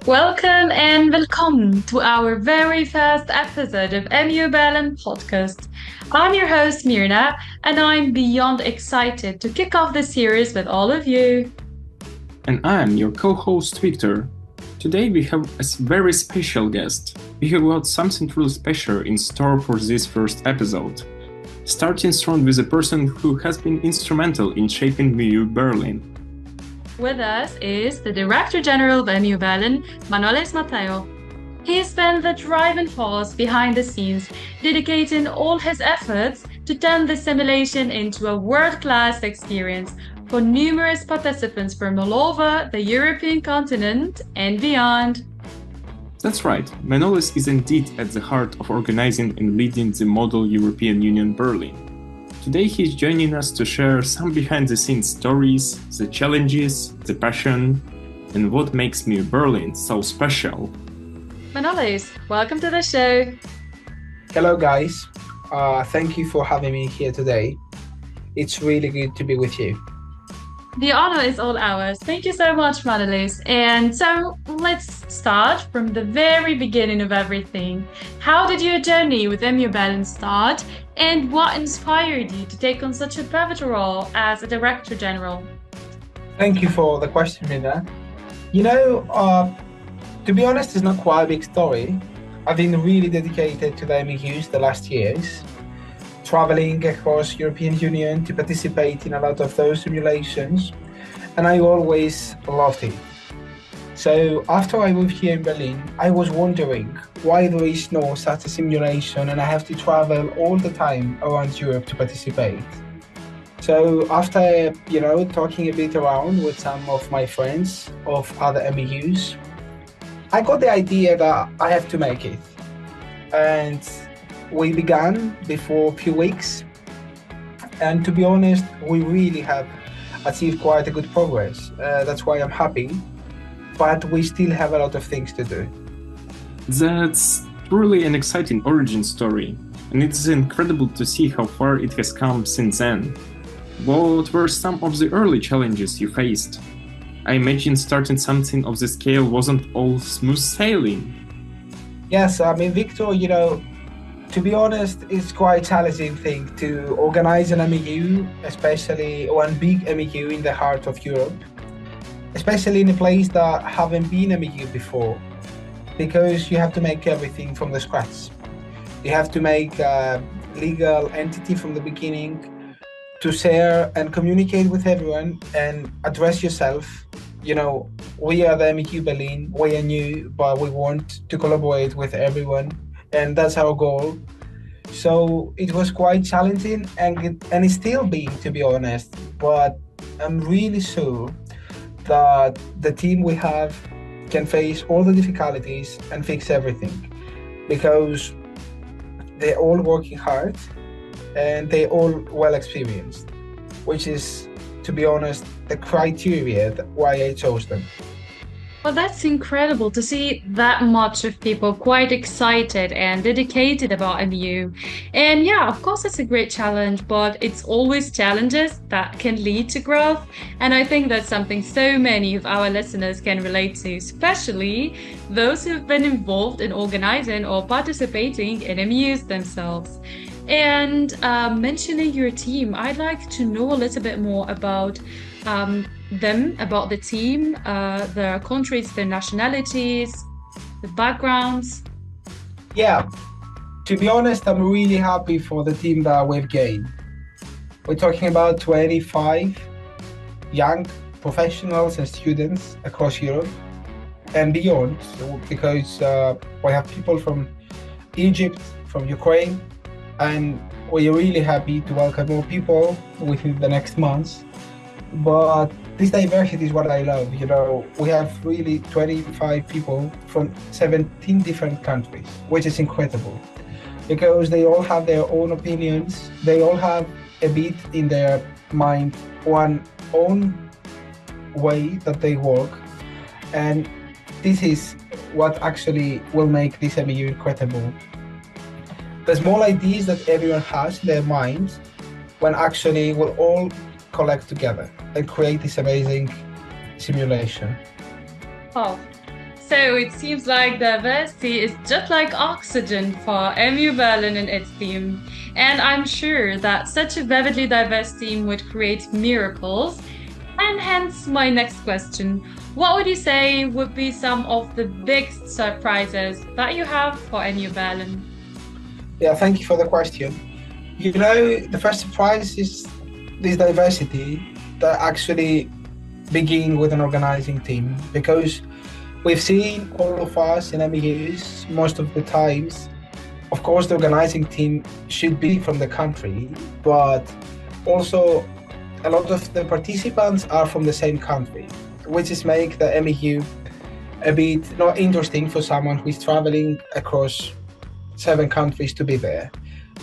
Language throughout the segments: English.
Welcome and welcome to our very first episode of MEUBerlin Podcast. I'm your host Mirna, and I'm beyond excited to kick off the series with all of you. And I'm your co-host Viktor. Today we have a very special guest. We have got something truly special in store for this first episode. Starting strong with a person who has been instrumental in shaping MEUBerlin. With us is the Director General of MEUBerlin, Manolis Matthaiou. He has been the driving force behind the scenes, dedicating all his efforts to turn the simulation into a world-class experience for numerous participants from all over the European continent and beyond. That's right, Manolis is indeed at the heart of organizing and leading the Model European Union Berlin. Today he's joining us to share some behind-the-scenes stories, the challenges, the passion, and what makes MEUBerlin so special. Manolis, welcome to the show. Hello guys, thank you for having me here today. It's really good to be with you. The honor is all ours. Thank you so much, Manolis. And so let's start from the very beginning of everything. How did your journey with MEUBerlin start, and what inspired you to take on such a pivotal role as a Director General? Thank you for the question, Mina. To be honest, it's not quite a big story. I've been really dedicated to the MEUs the last years, traveling across European Union to participate in a lot of those simulations, and I always loved it. So after I moved here in Berlin, I was wondering why there is no such a simulation and I have to travel all the time around Europe to participate. So after, talking a bit around with some of my friends of other MEUs, I got the idea that I have to make it. And we began before a few weeks, and to be honest, we really have achieved quite a good progress. That's why I'm happy, but we still have a lot of things to do. That's truly an exciting origin story, and it's incredible to see how far it has come since then. What were some of the early challenges you faced? I imagine starting something of this scale wasn't all smooth sailing. Yes, Viktor, to be honest, it's quite a challenging thing to organize an MEU, especially one big MEU in the heart of Europe, especially in a place that haven't been MEU before, because you have to make everything from the scratch. You have to make a legal entity from the beginning to share and communicate with everyone and address yourself. We are the MEU Berlin, we are new, but we want to collaborate with everyone, and that's our goal. So it was quite challenging, and it's still being, to be honest, but I'm really sure that the team we have can face all the difficulties and fix everything, because they're all working hard and they're all well experienced, which is, to be honest, the criteria why I chose them. Well, that's incredible to see that much of people quite excited and dedicated about MEU. And yeah, of course, it's a great challenge, but it's always challenges that can lead to growth. And I think that's something so many of our listeners can relate to, especially those who've been involved in organizing or participating in MEUs themselves. And mentioning your team, I'd like to know a little bit more about them, about the team, their countries, their nationalities, the backgrounds. Yeah, to be honest, I'm really happy for the team that we've gained. We're talking about 25 young professionals and students across Europe and beyond, because we have people from Egypt, from Ukraine, and we're really happy to welcome more people within the next months. But this diversity is what I love. We have really 25 people from 17 different countries, which is incredible, because they all have their own opinions. They all have a bit in their mind, one own way that they work. And this is what actually will make this MEU incredible. The small ideas that everyone has in their minds, when actually we'll all collect together and create this amazing simulation. Oh, So it seems like diversity is just like oxygen for MEUBerlin and its team. And I'm sure that such a vividly diverse team would create miracles. And hence my next question. What would you say would be some of the biggest surprises that you have for MEUBerlin? Yeah, thank you for the question. You know, the first surprise is this diversity that actually begin with an organizing team, because we've seen all of us in MEUs most of the times. Of course, the organizing team should be from the country, but also a lot of the participants are from the same country, which is make the MEU a bit not interesting for someone who is traveling across 7 countries to be there,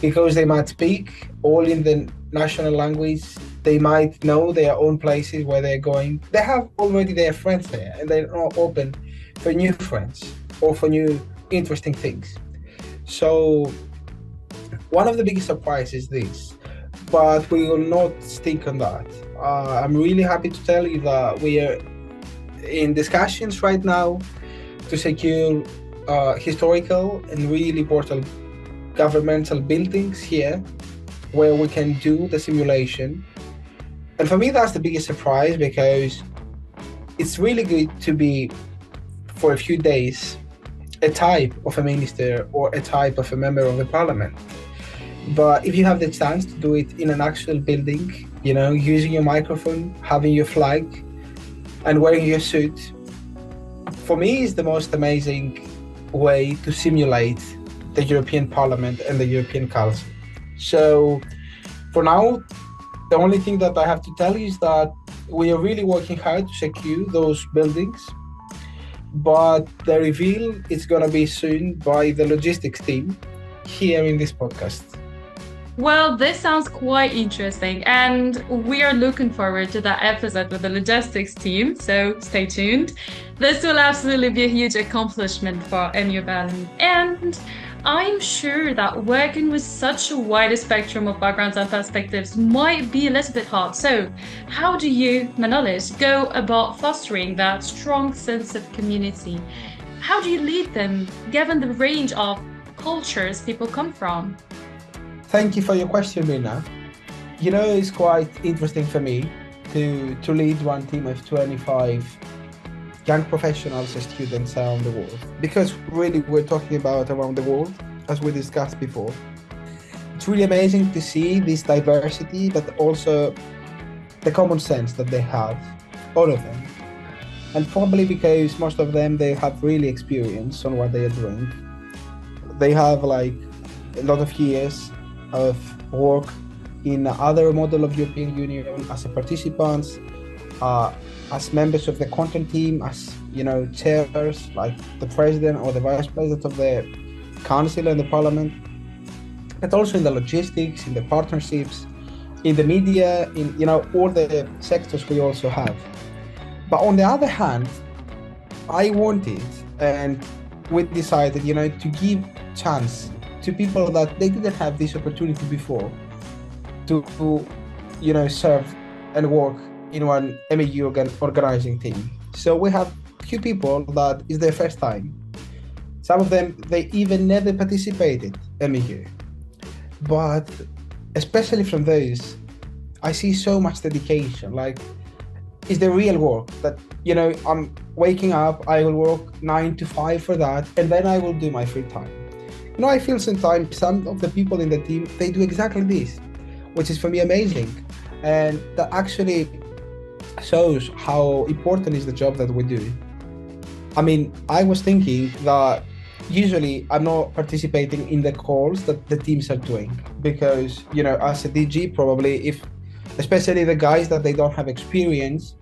because they might speak all in the national language. They might know their own places where they're going. They have already their friends there, and they're not open for new friends or for new interesting things. So one of the biggest surprises is this, but we will not stick on that. I'm really happy to tell you that we are in discussions right now to secure historical and really important governmental buildings here where we can do the simulation. And for me, that's the biggest surprise, because it's really good to be, for a few days, a type of a minister or a type of a member of the parliament. But if you have the chance to do it in an actual building, you know, using your microphone, having your flag, and wearing your suit, for me is the most amazing way to simulate the European Parliament and the European Council. So for now, the only thing that I have to tell you is that we are really working hard to secure those buildings, but the reveal is going to be soon by the logistics team here in this podcast. Well, this sounds quite interesting, and we are looking forward to that episode with the logistics team, so stay tuned. This will absolutely be a huge accomplishment for MEUBerlin, and I'm sure that working with such a wide spectrum of backgrounds and perspectives might be a little bit hard. So how do you, Manolis, go about fostering that strong sense of community? How do you lead them, given the range of cultures people come from? Thank you for your question, Mirna. You know, it's quite interesting for me to lead one team of 25 young professionals and students around the world, because really we're talking about around the world, as we discussed before. It's really amazing to see this diversity, but also the common sense that they have, all of them. And probably because most of them, they have really experience on what they are doing. They have like a lot of years of work in other model of European Union as a participants, as members of the content team, as, you know, chairs like the president or the vice president of the council and the parliament, but also in the logistics, in the partnerships, in the media, in, you know, all the sectors we also have. But on the other hand, I wanted, and we decided, you know, to give chance to people that they didn't have this opportunity before to, you know, serve and work in one MEU organizing team. So we have few people that is their first time. Some of them, they even never participated MEU. But especially from those, I see so much dedication. Like, it's the real work that, you know, I'm waking up, I will work 9 to 5 for that, and then I will do my free time. You know, I feel sometimes some of the people in the team, they do exactly this, which is for me amazing. And that actually shows how important is the job that we do. I mean, I was thinking that usually I'm not participating in the calls that the teams are doing, because, you know, as a DG, probably, if especially the guys that they don't have experience,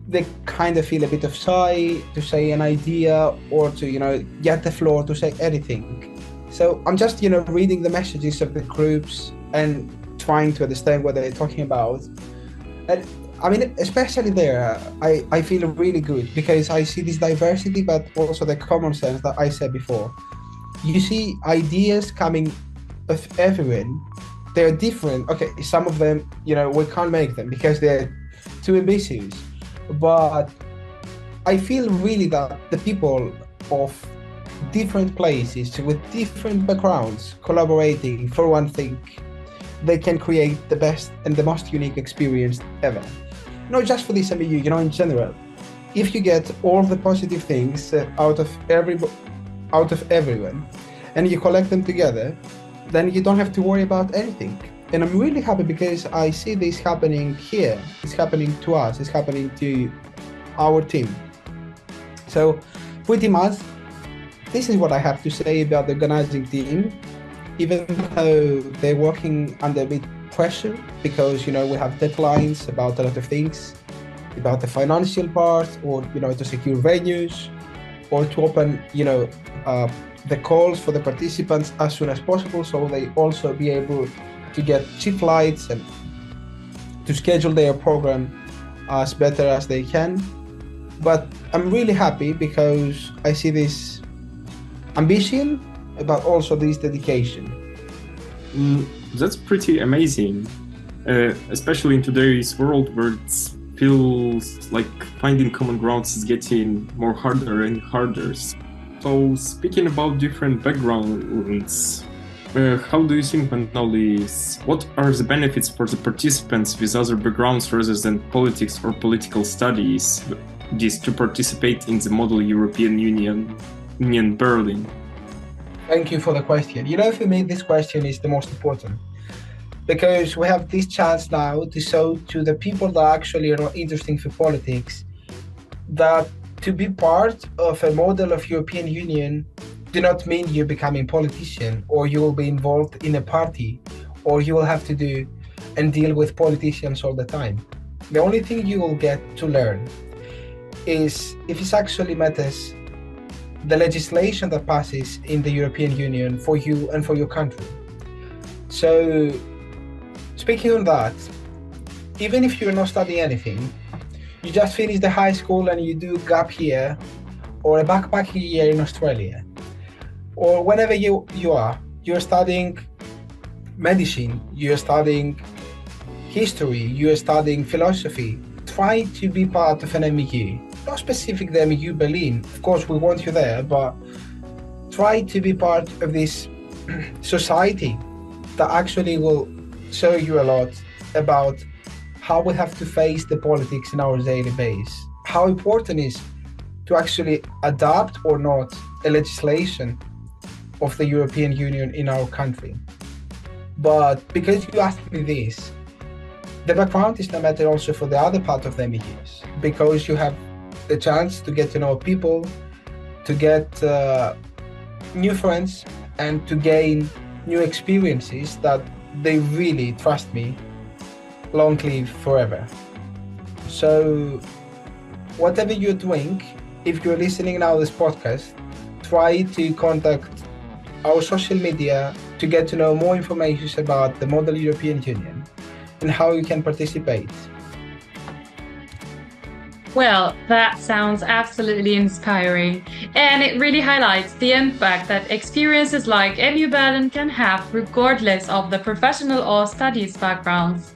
they kind of feel a bit of shy to say an idea or to, you know, get the floor to say anything. So I'm just, you know, reading the messages of the groups and trying to understand what they're talking about. And I mean, especially there, I feel really good, because I see this diversity, but also the common sense that I said before. You see ideas coming of everyone. They're different. Okay, some of them, you know, we can't make them because they're too ambitious. But I feel really that the people of different places with different backgrounds collaborating for one thing, they can create the best and the most unique experience ever. Not just for this MEU, in general. If you get all the positive things out of everyone and you collect them together, then you don't have to worry about anything. And I'm really happy because I see this happening here. It's happening to us, it's happening to our team. So pretty much, this is what I have to say about the organizing team, even though they're working under a bit pressure because, we have deadlines about a lot of things, about the financial part, or, to secure venues, or to open, the calls for the participants as soon as possible, so they also be able to get cheap flights and to schedule their program as better as they can. But I'm really happy because I see this ambition, but also this dedication. That's pretty amazing, especially in today's world where it feels like finding common grounds is getting more harder and harder. So speaking about different backgrounds, how do you think, Manolis, what are the benefits for the participants with other backgrounds rather than politics or political studies to participate in the Model European Union Berlin? Thank you for the question. For me, this question is the most important because we have this chance now to show to the people that actually are not interested for politics that to be part of a model of European Union do not mean you're becoming politician or you will be involved in a party or you will have to do and deal with politicians all the time. The only thing you will get to learn is if it actually matters the legislation that passes in the European Union for you and for your country. So speaking on that, even if you're not studying anything, you just finish the high school and you do gap year or a backpacking year in Australia, or whenever you're studying medicine, you're studying history, you're studying philosophy, try to be part of an MEU. Not specific the MEU Berlin, of course we want you there, but try to be part of this society that actually will show you a lot about how we have to face the politics in our daily base, how important it is to actually adapt or not a legislation of the European Union in our country. But because you asked me this, the background is no matter also for the other part of the MEUs, because you have the chance to get to know people, to get new friends, and to gain new experiences that they really, trust me, long live forever. So whatever you're doing, if you're listening now to this podcast, try to contact our social media to get to know more information about the Model European Union and how you can participate. Well, that sounds absolutely inspiring, and it really highlights the impact that experiences like MEUBerlin can have regardless of the professional or studies backgrounds.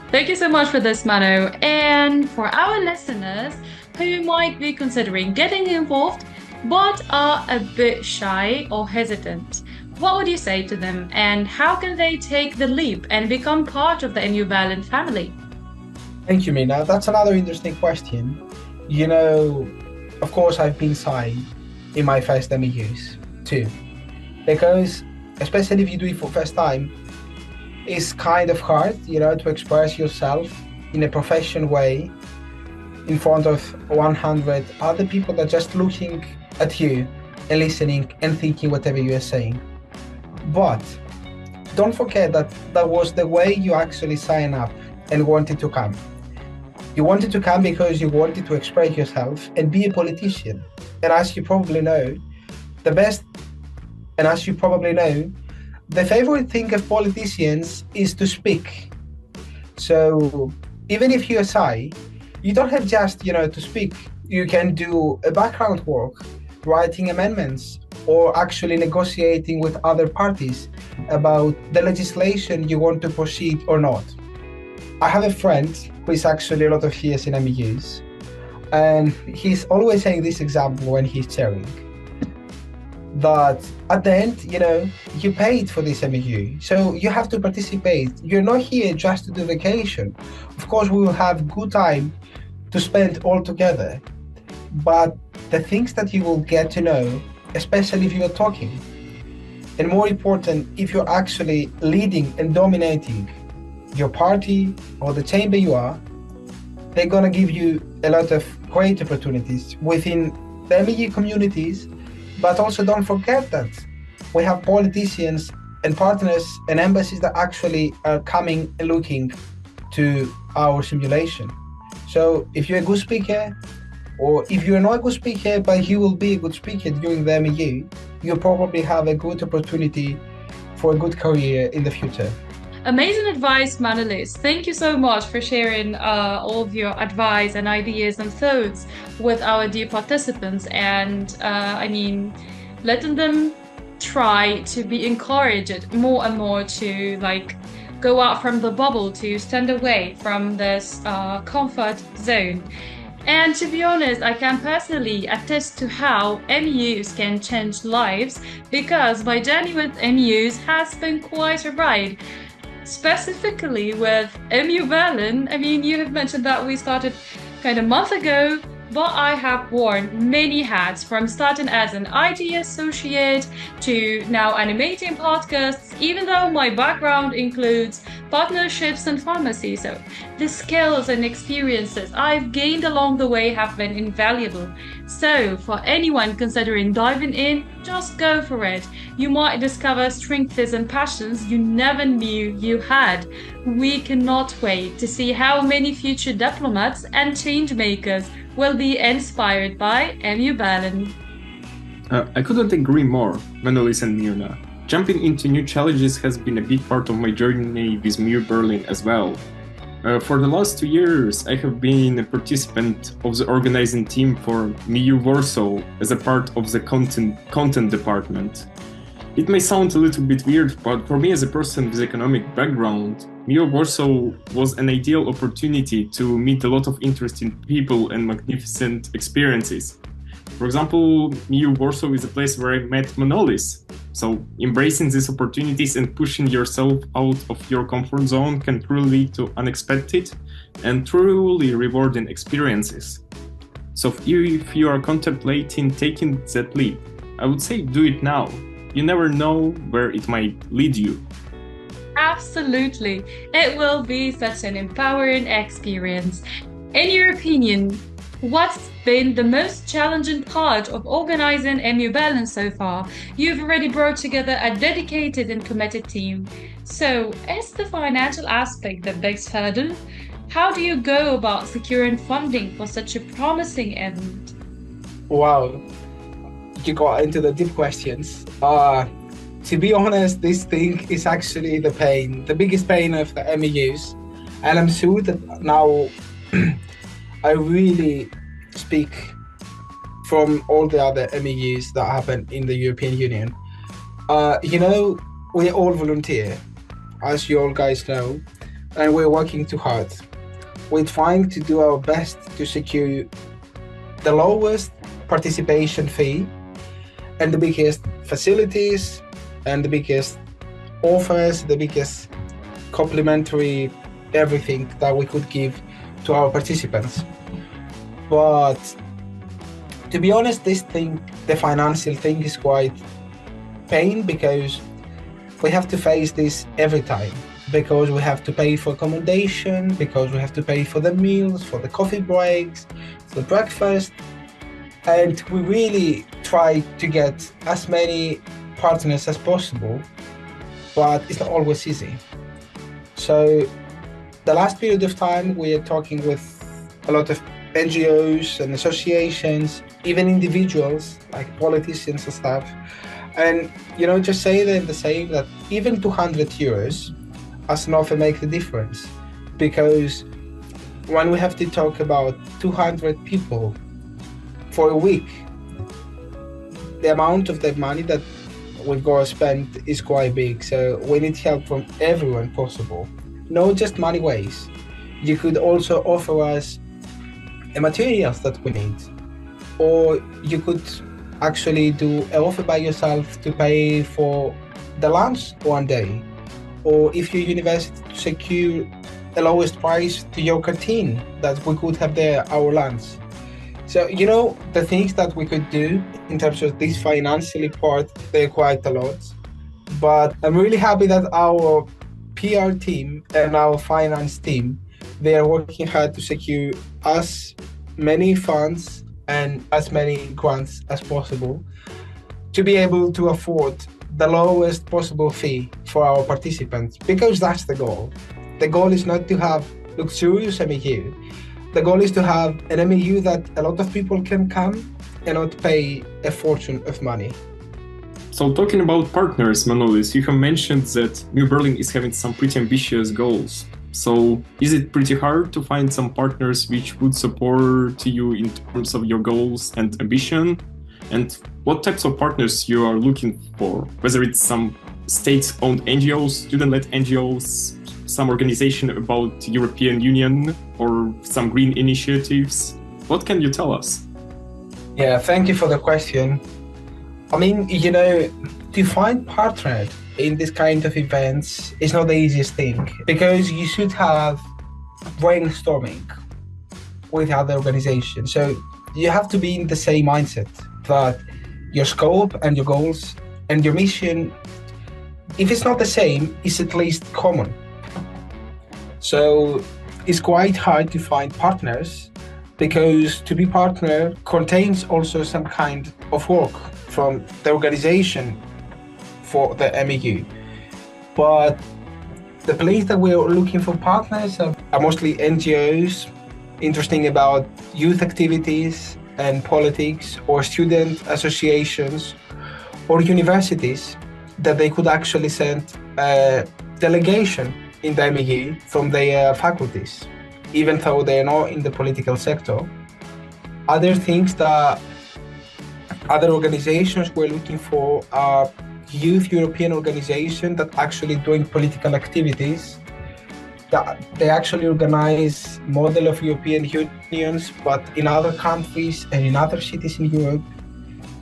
Thank you so much for this, Manu. And for our listeners who might be considering getting involved but are a bit shy or hesitant, what would you say to them, and how can they take the leap and become part of the MEUBerlin family? Thank you, Mirna. That's another interesting question. Of course, I've been shy in my first MEUs too, because especially if you do it for first time, it's kind of hard, to express yourself in a professional way in front of 100 other people that are just looking at you and listening and thinking whatever you are saying. But don't forget that that was the way you actually signed up and wanted to come. You wanted to come because you wanted to express yourself and be a politician. And as you probably know, the favorite thing of politicians is to speak. So even if you're shy, you don't have just, to speak. You can do a background work, writing amendments, or actually negotiating with other parties about the legislation you want to proceed or not. I have a friend who is actually a lot of years in MEUs. And he's always saying this example when he's sharing that at the end, you paid for this MEU, so you have to participate. You're not here just to do vacation. Of course, we will have good time to spend all together, but the things that you will get to know, especially if you're talking, and more important, if you're actually leading and dominating your party or the chamber you are, they're gonna give you a lot of great opportunities within the MEU communities. But also don't forget that we have politicians and partners and embassies that actually are coming and looking to our simulation. So if you're a good speaker, or if you're not a good speaker, but you will be a good speaker during the MEU, you probably have a good opportunity for a good career in the future. Amazing advice, Manolis. Thank you so much for sharing all of your advice and ideas and thoughts with our dear participants, and letting them try to be encouraged more and more to go out from the bubble, to stand away from this comfort zone. And to be honest, I can personally attest to how MEUs can change lives, because my journey with MEUs has been quite a ride. Specifically with MEUBerlin, you have mentioned that we started kind of a month ago, but I have worn many hats, from starting as an IT associate to now animating podcasts, even though my background includes partnerships and pharmacy. So the skills and experiences I've gained along the way have been invaluable. So for anyone considering diving in, just go for it. You might discover strengths and passions you never knew you had. We cannot wait to see how many future diplomats and change makers will be inspired by MEUBerlin. I couldn't agree more, Manolis and Mirna. Jumping into new challenges has been a big part of my journey with MEUBerlin as well. For the last 2 years, I have been a participant of the organizing team for MEU Warsaw as a part of the content department. It may sound a little bit weird, but for me as a person with economic background, MEU Warsaw was an ideal opportunity to meet a lot of interesting people and magnificent experiences. For example, MEU Warsaw is a place where I met Manolis. So embracing these opportunities and pushing yourself out of your comfort zone can truly lead to unexpected and truly rewarding experiences. So if you are contemplating taking that leap, I would say do it now. You never know where it might lead you. Absolutely. It will be such an empowering experience. In your opinion, what's been the most challenging part of organizing MEUBerlin so far? You've already brought together a dedicated and committed team. So is the financial aspect the biggest hurdle? How do you go about securing funding for such a promising event? Wow, you got into the deep questions. To be honest, this thing is actually the biggest pain of the MEUs. And I'm sure that now I really speak from all the other MEUs that happen in the European Union. We all volunteer, as you all guys know, and we're working too hard. We're trying to do our best to secure the lowest participation fee and the biggest facilities and the biggest offers, the biggest complimentary everything that we could give to our participants. But to be honest, this thing, the financial thing, is quite pain, because we have to face this every time, because we have to pay for accommodation, because we have to pay for the meals, for the coffee breaks, for the breakfast. And we really try to get as many partners as possible, but it's not always easy. So the last period of time, we are talking with a lot of NGOs and associations, even individuals like politicians and stuff. And, just say them the same, that even 200 euros does not make the difference, because when we have to talk about 200 people for a week, the amount of that money that we've got to spend is quite big. So we need help from everyone possible, not just money ways. You could also offer us materials that we need. Or you could actually do an offer by yourself to pay for the lunch one day. Or if your university to secure the lowest price to your canteen that we could have there our lunch. So, the things that we could do in terms of this financially part, they're quite a lot. But I'm really happy that our PR team and our finance team, they are working hard to secure as many funds and as many grants as possible to be able to afford the lowest possible fee for our participants, because that's the goal. The goal is not to have luxurious MEU. The goal is to have an MEU that a lot of people can come and not pay a fortune of money. So talking about partners, Manolis, you have mentioned that MEUBerlin is having some pretty ambitious goals. So is it pretty hard to find some partners which would support you in terms of your goals and ambition? And what types of partners you are looking for? Whether it's some state-owned NGOs, student-led NGOs, some organization about European Union, or some green initiatives? What can you tell us? Yeah, thank you for the question. I mean, to find partners in this kind of events is not the easiest thing, because you should have brainstorming with other organizations. So you have to be in the same mindset that your scope and your goals and your mission, if it's not the same, is at least common. So it's quite hard to find partners, because to be partner contains also some kind of work from the organization for the MEU. But the place that we're looking for partners are mostly NGOs interesting about youth activities and politics, or student associations, or universities that they could actually send a delegation in the MEU from their faculties, even though they're not in the political sector. Other things that other organizations we're looking for are youth European organizations that actually doing political activities, that they actually organize model of European unions, but in other countries and in other cities in Europe.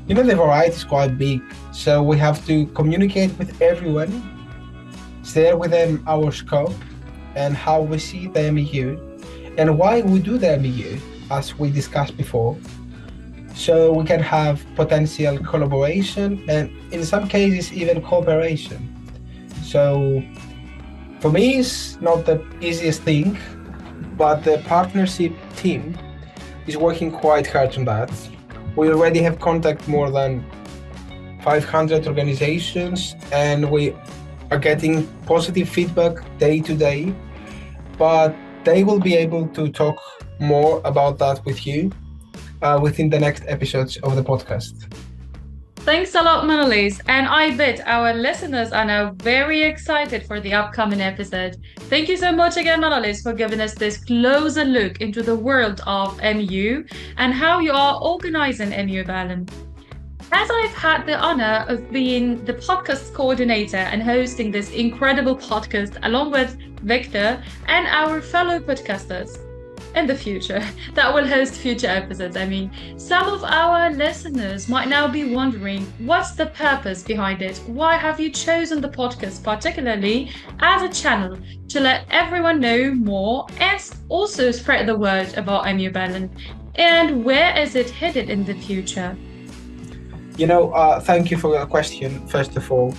The variety is quite big, so we have to communicate with everyone, share with them our scope and how we see the MEU and why we do the MEU, as we discussed before, so we can have potential collaboration and in some cases even cooperation. So for me, it's not the easiest thing, but the partnership team is working quite hard on that. We already have contact more than 500 organizations, and we are getting positive feedback day to day, but they will be able to talk more about that with you within the next episodes of the podcast. Thanks a lot, Manolis. And I bet our listeners are now very excited for the upcoming episode. Thank you so much again, Manolis, for giving us this closer look into the world of MEU and how you are organizing MEUBerlin. As I've had the honor of being the podcast coordinator and hosting this incredible podcast along with Viktor and our fellow podcasters in the future that will host future episodes, some of our listeners might now be wondering, what's the purpose behind it? Why have you chosen the podcast particularly as a channel to let everyone know more and also spread the word about MEUBerlin? And where is it headed in the future? Thank you for your question, first of all.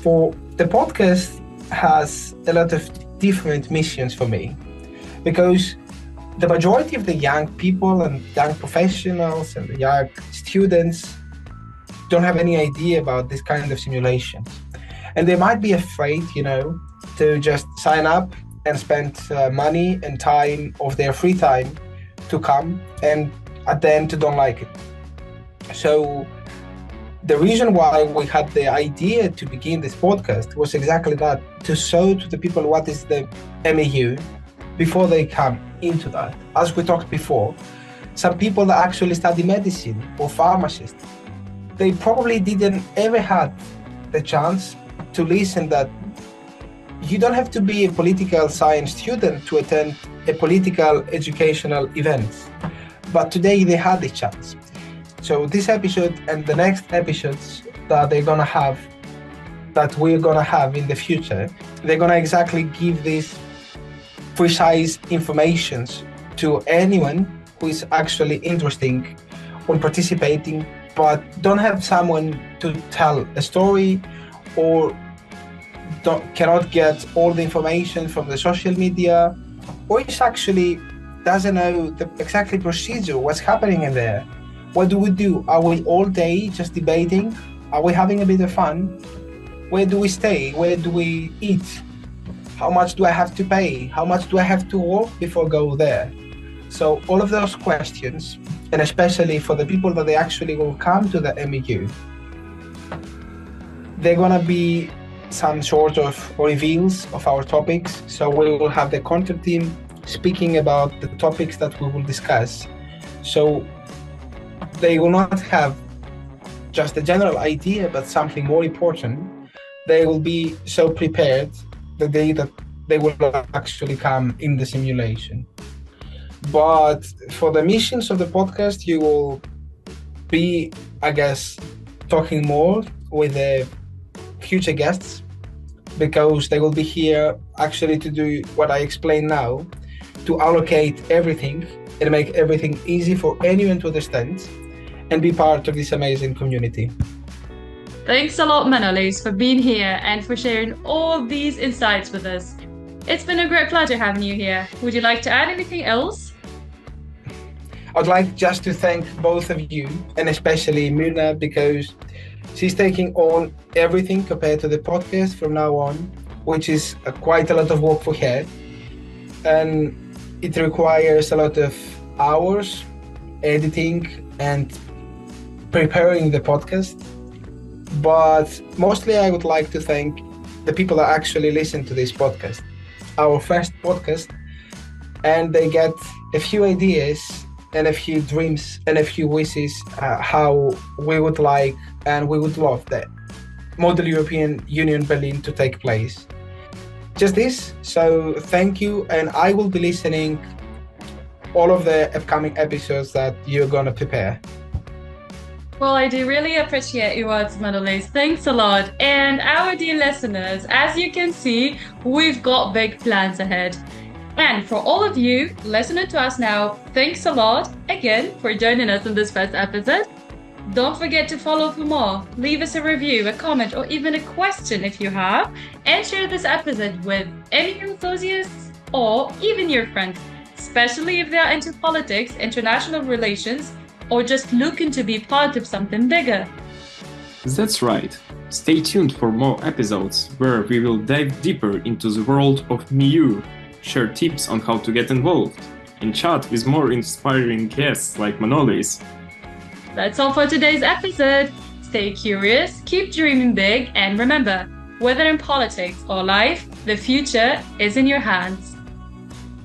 For the podcast has a lot of different missions for me, because the majority of the young people and young professionals and the young students don't have any idea about this kind of simulations. And they might be afraid, to just sign up and spend money and time of their free time to come, and at the end, don't like it. So the reason why we had the idea to begin this podcast was exactly that, to show to the people what is the MEU before they come into that. As we talked before, some people that actually study medicine or pharmacist, they probably didn't ever had the chance to listen that you don't have to be a political science student to attend a political educational event. But today they had the chance. So this episode and the next episodes that we're gonna have in the future, they're gonna exactly give these precise informations to anyone who is actually interested in participating, but don't have someone to tell a story or cannot get all the information from the social media, or is actually doesn't know the exactly procedure, what's happening in there. What do we do? Are we all day just debating? Are we having a bit of fun? Where do we stay? Where do we eat? How much do I have to pay? How much do I have to walk before go there? So all of those questions, and especially for the people that they actually will come to the MEU, they're gonna be some sort of reveals of our topics. So we will have the content team speaking about the topics that we will discuss. So they will not have just a general idea, but something more important. They will be so prepared the day that they will actually come in the simulation. But for the missions of the podcast, you will be, I guess, talking more with the future guests, because they will be here actually to do what I explain now, to allocate everything and make everything easy for anyone to understand and be part of this amazing community. Thanks a lot, Manolis, for being here and for sharing all these insights with us. It's been a great pleasure having you here. Would you like to add anything else? I'd like just to thank both of you, and especially Mirna, because she's taking on everything compared to the podcast from now on, which is quite a lot of work for her. And it requires a lot of hours editing and preparing the podcast. But mostly I would like to thank the people that actually listen to this podcast, our first podcast, and they get a few ideas and a few dreams and a few wishes how we would like and we would love the Model European Union Berlin to take place. Just this, so thank you, and I will be listening all of the upcoming episodes that you're gonna prepare. Well, I do really appreciate your words, Manolis. Thanks a lot. And our dear listeners, as you can see, we've got big plans ahead. And for all of you listening to us now, thanks a lot again for joining us in this first episode. Don't forget to follow for more. Leave us a review, a comment, or even a question if you have, and share this episode with any enthusiasts or even your friends, especially if they are into politics, international relations, or just looking to be part of something bigger. That's right. Stay tuned for more episodes where we will dive deeper into the world of MEU, share tips on how to get involved, and chat with more inspiring guests like Manolis. That's all for today's episode. Stay curious, keep dreaming big, and remember, whether in politics or life, the future is in your hands.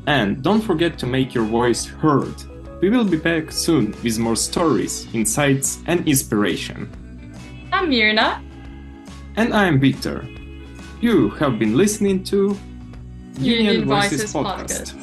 And don't forget to make your voice heard. We will be back soon with more stories, insights, and inspiration. I'm Mirna. And I am Viktor. You have been listening to Union Voices Podcast.